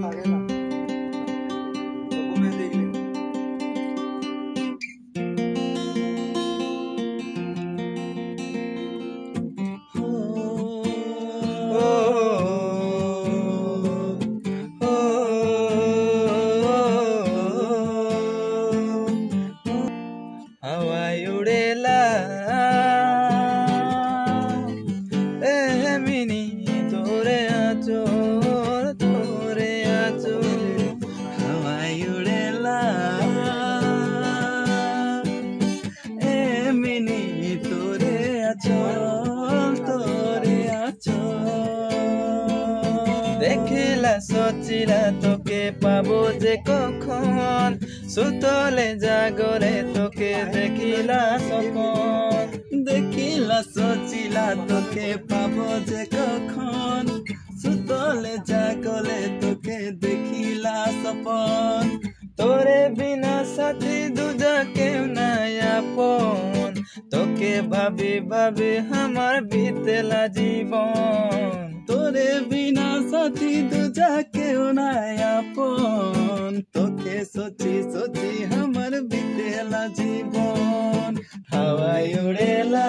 থাকে না তো ঘুমে দেখলে हवाई उड़ेला मिनी तोरे आचो हवाई उड़ेला मिनी तोरे आचो देखिला सचिला तोके पाबो जे कखन सुतले जागरे तोके देखिला सपन देखिला सचिला तोके पाबो जे कखन सुतले जागले तोके देखिला सपन तोरे बिना साथी दूजा केउ नाय आपन तोके भाभी भाभी हमार बीतेला जीवन तोरे बिना साथी दूजा केउ नाय आपन तोके सोची सोची हमार बीतेला जीवन हवाई उड़ेला।